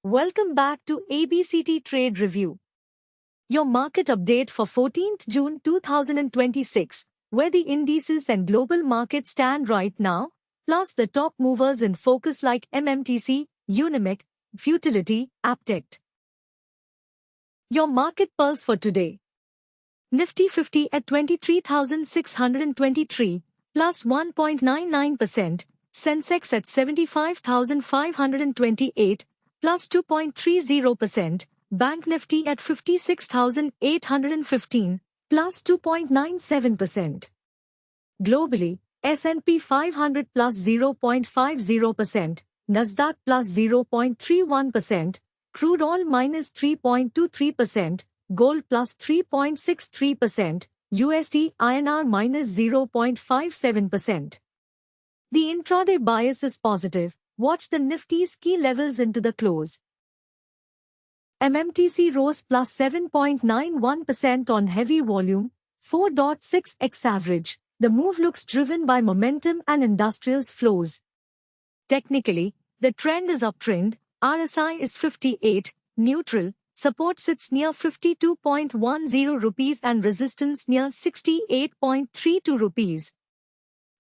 Welcome back to ABCT Trade Review, your market update for 14th June 2026, where the indices and global markets stand right now, plus the top movers in focus like MMTC, Unimic, Futility, Aptect. Your market pulse for today. Nifty 50 at 23,623, plus 1.99%, Sensex at 75,528, plus 2.30%, Bank Nifty at 56,815, plus 2.97%. Globally, S&P 500 plus 0.50%, Nasdaq plus 0.31%, crude oil minus 3.23%, gold plus 3.63%, USD INR minus 0.57%. The intraday bias is positive. Watch the Nifty's key levels into the close. MMTC rose plus 7.91% on heavy volume, 4.6x average. The move looks driven by momentum and industrials flows. Technically, the trend is uptrend. RSI is 58, neutral. Support sits near 52.10 rupees and resistance near 68.32 rupees.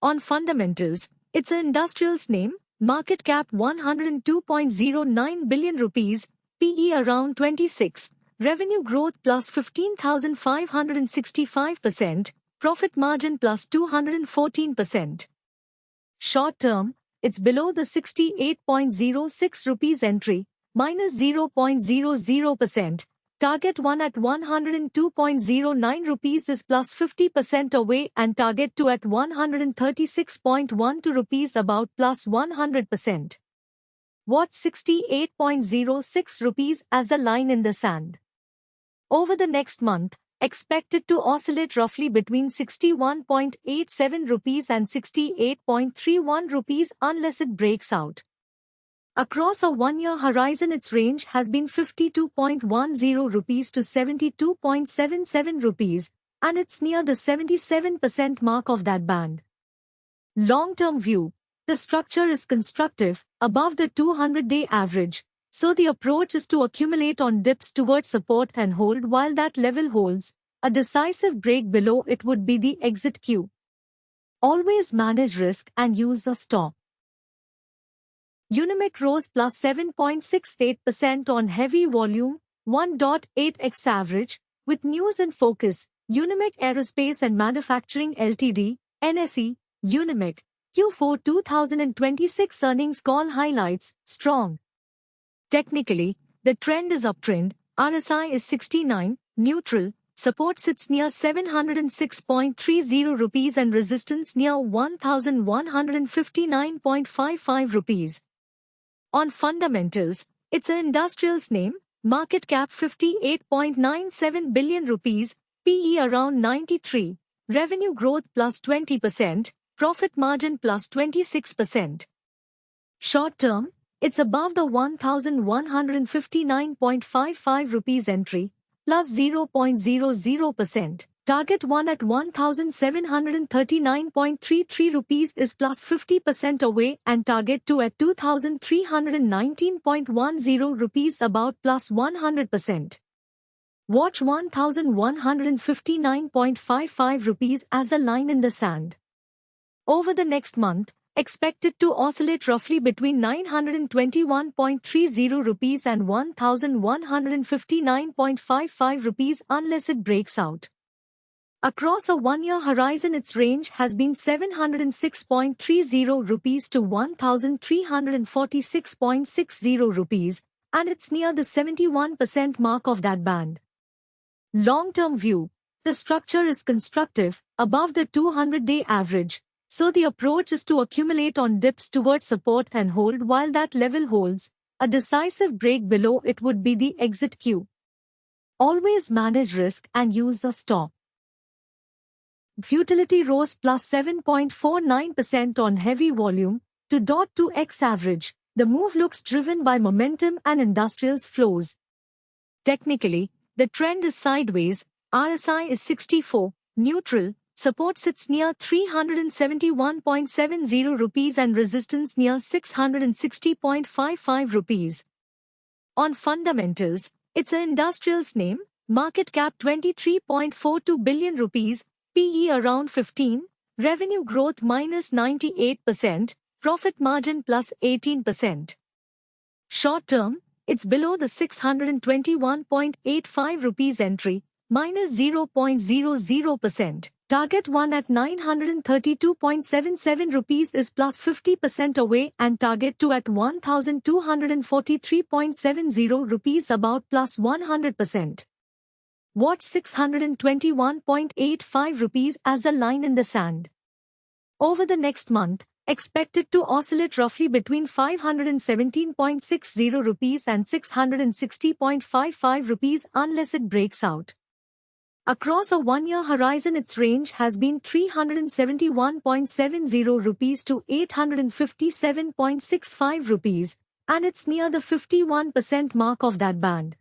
On fundamentals, it's an industrials name. Market cap 102.09 billion rupees, PE around 26, revenue growth plus 15,565%, profit margin plus 214%. Short term, it's below the 68.06 rupees entry, minus 0.00%. Target 1 at 102.09 rupees is plus 50% away and target 2 at 136.12 rupees about plus 100%. Watch 68.06 rupees as a line in the sand. Over the next month, expected to oscillate roughly between 61.87 rupees and 68.31 rupees unless it breaks out. Across a one-year horizon, its range has been 52.10 rupees to 72.77 rupees, and it's near the 77% mark of that band. Long-term view, the structure is constructive, above the 200-day average, so the approach is to accumulate on dips towards support and hold while that level holds. A decisive break below it would be the exit cue. Always manage risk and use a stop. Unimic rose plus 7.68% on heavy volume, 1.8x average, with news in focus. Unimic Aerospace and Manufacturing Ltd, NSE, Unimic, Q4 2026 earnings call highlights, strong. Technically, the trend is uptrend. RSI is 69, neutral. Support sits near 706.30 rupees and resistance near 1159.55 rupees. On fundamentals, it's an industrials name, market cap 58.97 billion rupees, PE around 93, revenue growth plus 20%, profit margin plus 26%. Short term, it's above the 1159.55 rupees entry, plus 0.00%. Target 1 at 1739.33 rupees is plus 50% away and target 2 at 2319.10 rupees about plus 100%. Watch 1159.55 rupees as a line in the sand. Over the next month, expected to oscillate roughly between 921.30 rupees and 1159.55 rupees unless it breaks out. Across a one-year horizon, its range has been 706.30 rupees to 1346.60 rupees, and it's near the 71% mark of that band. Long-term view, the structure is constructive, above the 200-day average, so the approach is to accumulate on dips towards support and hold while that level holds. A decisive break below it would be the exit cue. Always manage risk and use a stop. Futility rose plus 7.49% on heavy volume, 2.2x average. The move looks driven by momentum and industrials flows. Technically, the trend is sideways. RSI is 64, neutral. Support sits near 371.70 rupees and resistance near 660.55 rupees. On fundamentals, it's an industrials name, market cap 23.42 billion rupees, PE around 15, revenue growth -98%, profit margin +18%. Short term, it's below the 621.85 rupees entry, -0.00%. Target 1 at 932.77 rupees is +50% away and target 2 at 1243.70 rupees about +100%. Watch 621.85 rupees as a line in the sand. Over the next month, expected to oscillate roughly between 517.60 rupees and 660.55 rupees unless it breaks out. Across a one-year horizon, its range has been 371.70 rupees to 857.65 rupees, and it's near the 51% mark of that band.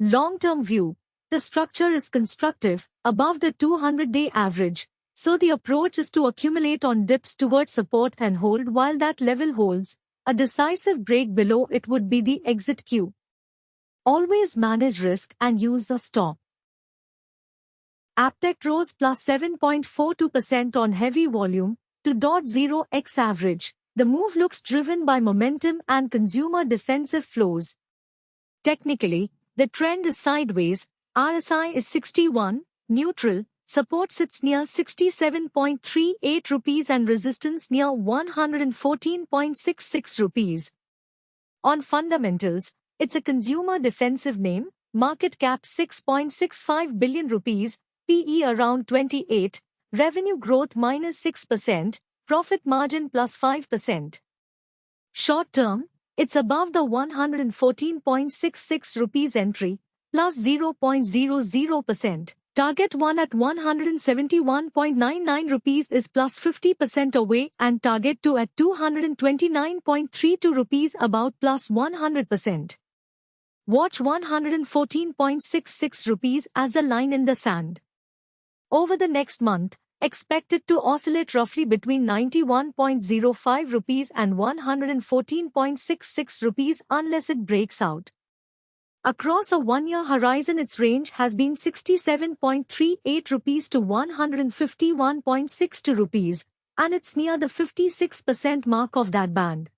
Long-term view, the structure is constructive, above the 200-day average, so the approach is to accumulate on dips towards support and hold while that level holds. A decisive break below it would be the exit cue. Always manage risk and use a stop. Aptech rose +7.42% on heavy volume to 0.0x average. The move looks driven by momentum and consumer defensive flows. Technically, the trend is sideways. RSI is 61, neutral, support sits near 67.38 rupees and resistance near 114.66 rupees. On fundamentals, it's a consumer defensive name, market cap 6.65 billion rupees, PE around 28, revenue growth -6%, profit margin +5%. Short term, it's above the 114.66 rupees entry, +0.00%. Target 1 at 171.99 rupees is +50% away and target 2 at 229.32 rupees about +100%. Watch 114.66 rupees as a line in the sand. Over the next month, expected to oscillate roughly between 91.05 rupees and 114.66 rupees unless it breaks out. Across a one-year horizon, its range has been 67.38 rupees to 151.62 rupees, and it's near the 56% mark of that band.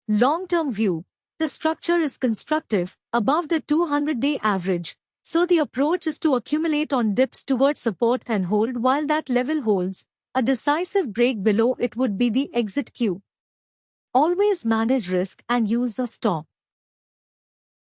Long-term view, the structure is constructive, above the 200-day average, so the approach is to accumulate on dips towards support and hold while that level holds. A decisive break below it would be the exit cue. Always manage risk and use a stop.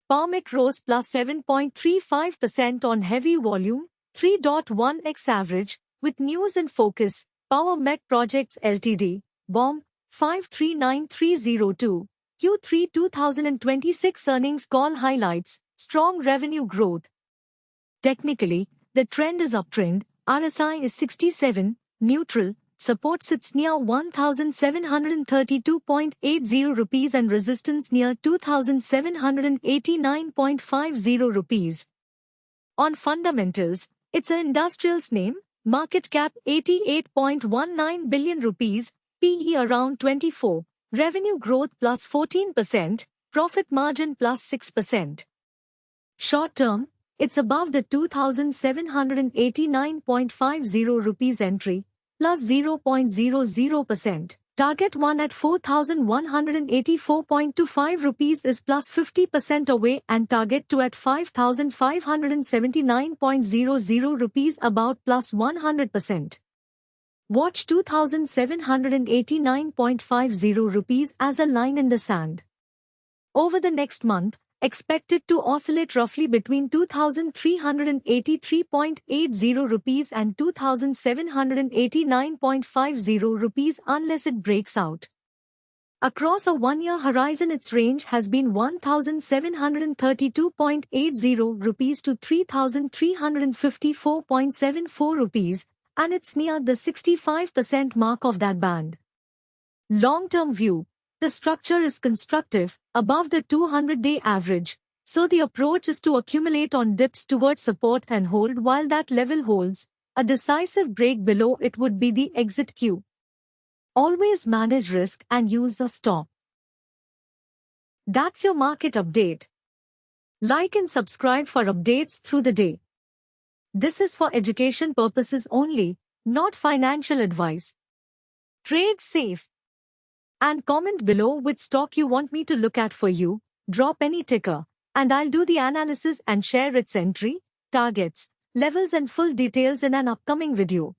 Palmic rose +7.35% on heavy volume, 3.1x average, with news in focus. Power Mech Projects Ltd, BOM, 539302, Q3 2026 earnings call highlights, strong revenue growth. Technically, the trend is uptrend, RSI is 67, neutral, support sits near 1732.80 rupees and resistance near 2789.50 rupees. On fundamentals, it's an industrials name, market cap 88.19 billion rupees, PE around 24, revenue growth +14%, profit margin +6%. Short term, it's above the 2789.50 rupees entry, +0.00%. Target 1 at 4184.25 rupees is +50% away and target 2 at 5579.00 rupees about +100%. Watch 2789.50 rupees as a line in the sand. Over the next month, expected to oscillate roughly between 2383.80 rupees and 2789.50 rupees unless it breaks out. Across a one-year horizon, its range has been 1732.80 rupees to 3354.74 rupees, and it's near the 65% mark of that band. Long-term view, the structure is constructive, above the 200-day average, so the approach is to accumulate on dips towards support and hold while that level holds. A decisive break below it would be the exit cue. Always manage risk and use a stop. That's your market update. Like and subscribe for updates through the day. This is for education purposes only, not financial advice. Trade safe. And comment below which stock you want me to look at for you. Drop any ticker, and I'll do the analysis and share its entry, targets, levels and full details in an upcoming video.